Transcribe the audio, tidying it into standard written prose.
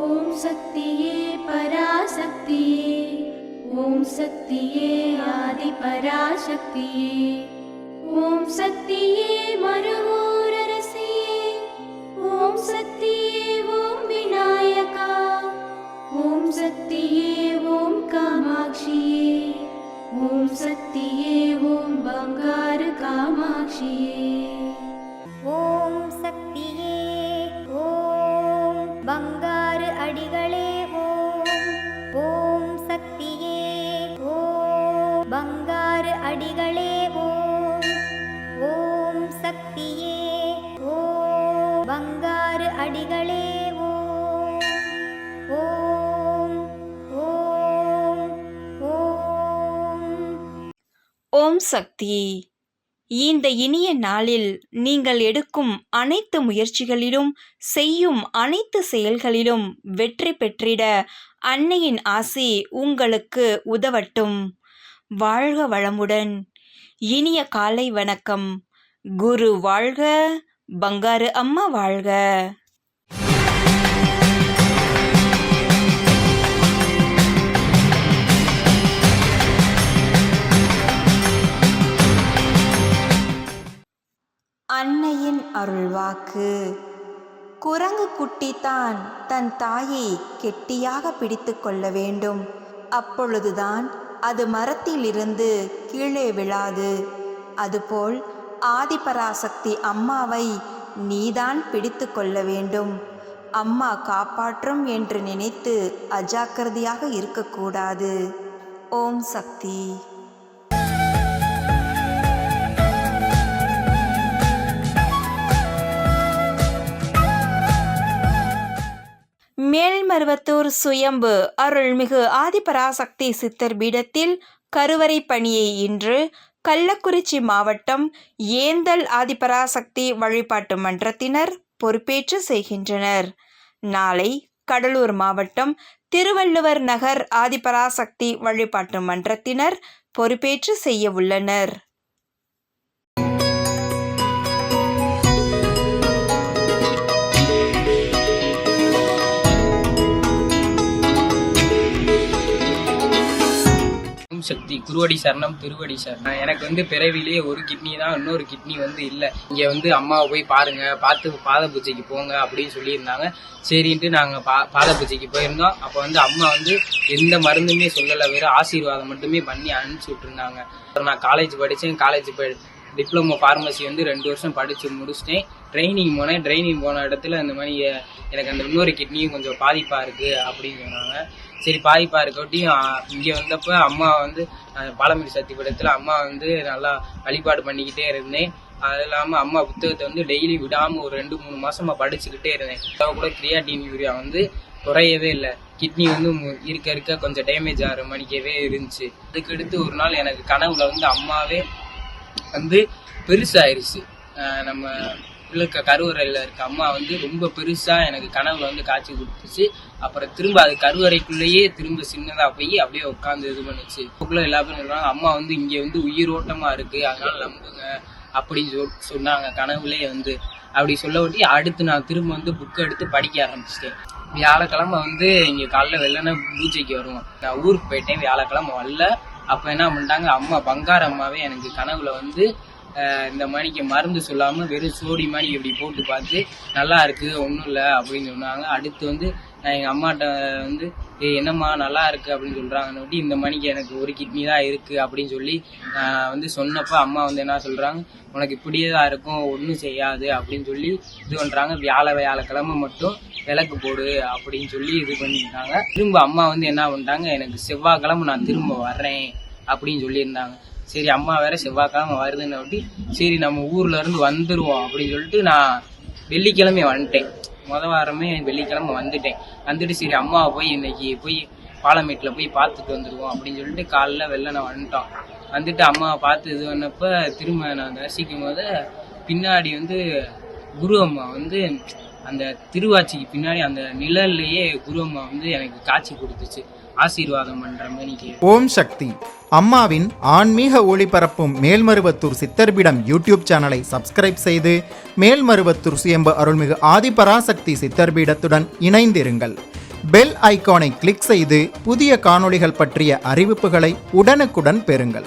ஓம் சக்தியே பராசக்தியே, ஓம் சக்தியே ஆதி பராசக்தியே, ஓம் சக்தியே மறுவூரரசியே, ஓம் சக்தியே ஓம் விநாயகா, ஓம் சக்தியே ஓம் காமாட்சியே, ஓம் சக்தியே ஓம் பங்காரு காமாட்சியே. ஓம் சக்தியே ஓம் பங்காரு அடிகளே ஓம். ஓம் சக்தியே ஓம் பங்காரு அடிகளே ஓம். ஓம் சக்தியே ஓம் பங்காரு அடிகளே ஓம். ஓம் ஓம் ஓம். ஓம் சக்தி. இந்த இனிய நாளில் நீங்கள் எடுக்கும் அனைத்து முயற்சிகளிலும் செய்யும் அனைத்து செயல்களிலும் வெற்றி பெற்றிட அன்னையின் ஆசி உங்களுக்கு உதவட்டும். வாழ்க வளமுடன். இனிய காலை வணக்கம். குரு வாழ்க, பங்காரு அம்மா வாழ்க. அன்னையின் அருள்வாக்கு. குரங்கு குட்டித்தான் தன் தாயை கெட்டியாக பிடித்து கொள்ள வேண்டும். அப்பொழுதுதான் அது மரத்திலிருந்து கீழே விழாது. அதுபோல் ஆதிபராசக்தி அம்மாவை நீதான் பிடித்து கொள்ள வேண்டும். அம்மா காப்பாற்றும் என்று நினைத்து அஜாக்கிரதையாக இருக்கக்கூடாது. ஓம் சக்தி. மேல்மருவத்தூர் சுயம்பு அருள்மிகு ஆதிபராசக்தி சித்தர் பீடத்தில் கருவறை பணியை இன்று கள்ளக்குறிச்சி மாவட்டம் ஏந்தல் ஆதிபராசக்தி வழிபாட்டு மன்றத்தினர் பொறுப்பேற்று செய்கின்றனர். நாளை கடலூர் மாவட்டம் திருவள்ளுவர் நகர் ஆதிபராசக்தி வழிபாட்டு மன்றத்தினர் பொறுப்பேற்று செய்ய உள்ளனர். சக்தி குருவடி சரணம் திருவடி சரணம். எனக்கு பிறவிலேயே ஒரு கிட்னி தான், இன்னொரு கிட்னி இல்லை. இங்க அம்மாவை போய் பாருங்க, பார்த்து பாத பூஜைக்கு போங்க அப்படின்னு சொல்லியிருந்தாங்க. சரின்ட்டு நாங்க பாத பூஜைக்கு போயிருந்தோம். அப்போ அம்மா எந்த மருந்துமே சொல்லலை, வெறும் ஆசீர்வாதம் மட்டுமே பண்ணி அனுப்பிச்சு விட்டுருந்தாங்க. நான் காலேஜ் படித்தேன். காலேஜ் டிப்ளமோ ஃபார்மசி 2 வருஷம் படித்து முடிச்சிட்டேன். ட்ரைனிங் போனேன். ட்ரைனிங் போன இடத்துல இந்த மாதிரி எனக்கு இன்னொரு கிட்னியும் கொஞ்சம் பாதிப்பாக இருக்குது அப்படின்னு சொன்னாங்க. சரி, பாதிப்பாக இருக்கட்டியும் இங்கே வந்தப்போ அம்மா பாலமேடு சக்தி பீடத்தில் அம்மா நல்லா வழிபாடு பண்ணிக்கிட்டே இருந்தேன். அது இல்லாமல் அம்மா புத்தகத்தை டெய்லி விடாமல் ஒரு 2-3 மாசமா படிச்சுக்கிட்டே இருந்தேன். கூட கிரியாட்டின் யூரியா குறையவே இல்லை. கிட்னி இருக்க இருக்க கொஞ்சம் டேமேஜ் ஆகிற மணிக்கவே இருந்துச்சு. அதுக்கடுத்து ஒரு நாள் எனக்கு கனவுல அம்மாவே பெருசாயிருச்சு. நம்ம பிள்ளைக்கு கருவறையில் இருக்க அம்மா ரொம்ப பெருசா எனக்கு கனவுல காட்சி கொடுத்துச்சு. அப்புறம் திரும்ப அது கருவறைக்குள்ளேயே திரும்ப சின்னதா போய் அப்படியே உட்காந்து இது பண்ணுச்சு. எல்லா பேரும் சொல்றாங்க அம்மா இங்க உயிரோட்டமா இருக்கு, அதனால நம்புங்க அப்படின்னு சொன்னாங்க கனவுலயே. அப்படி சொல்ல ஒட்டி அடுத்து நான் திரும்ப புக் எடுத்து படிக்க ஆரம்பிச்சிட்டேன். வியாழக்கிழமை இங்க காலைல வெள்ளன பூஜைக்கு வருவோம். நான் ஊருக்கு போயிட்டேன். வியாழக்கிழமை வரல. அப்ப என்ன பண்ணிட்டாங்க, அம்மா பங்காரு அம்மாவே எனக்கு கனவுல இந்த மணிக்கு மருந்து சொல்லாம வெறும் சோடி மணி இப்படி போட்டு பார்த்து நல்லா இருக்கு, ஒன்றும் இல்லை அப்படின்னு சொன்னாங்க. அடுத்து நான் எங்க அம்மாட்ட என்னம்மா நல்லா இருக்கு அப்படின்னு சொல்றாங்கன்னு, இந்த மணிக்கு எனக்கு ஒரு கிட்னி தான் இருக்கு அப்படின்னு சொல்லி சொன்னப்ப அம்மா என்ன சொல்றாங்க, உனக்கு இப்படியே தான் இருக்கும், ஒன்றும் செய்யாது அப்படின்னு சொல்லி இது பண்றாங்க. வியாழக்கிழமை மட்டும் விளக்கு போடு அப்படின்னு சொல்லி இது பண்ணிட்டாங்க. திரும்ப அம்மா என்ன பண்ணிட்டாங்க, எனக்கு செவ்வாய்க்கிழமை நான் திரும்ப வர்றேன் அப்படின்னு சொல்லியிருந்தாங்க. சரி, அம்மா வேற செவ்வாய்க்கிழமை வருதுன்னு ஒட்டி சரி நம்ம ஊர்ல இருந்து வந்துருவோம் அப்படின்னு சொல்லிட்டு நான் வெள்ளிக்கிழமை வந்துட்டேன். வாரமே வெள்ளிக்கிழமை வந்துட்டு சரி அம்மாவை போய் இன்னைக்கு போய் பாலமேட்டுல போய் பார்த்துட்டு வந்துருவோம் அப்படின்னு சொல்லிட்டு காலைல வெள்ளனை வந்துட்டு அம்மாவை பார்த்து இது பண்ணப்ப திரும்ப நான் தரிசிக்கும் போது பின்னாடி குரு அம்மா அந்த திருவாச்சிக்கு பின்னாடி அந்த நிழல்லையே குரு அம்மா எனக்கு காட்சி கொடுத்துச்சு, ஆசீர்வாதம் பண்ற மாதிரி. ஓம் சக்தி. அம்மாவின் ஆன்மீக ஒளிபரப்பும் மேல்மருவத்தூர் சித்தர்பீடம் யூடியூப் சேனலை சப்ஸ்கிரைப் செய்து மேல்மருவத்தூர் சுயம்பு அருள்மிகு ஆதிபராசக்தி சித்தர்பீடத்துடன் இணைந்திருங்கள். பெல் ஐகானை கிளிக் செய்து புதிய காணொளிகள் பற்றிய அறிவிப்புகளை உடனுக்குடன் பெறுங்கள்.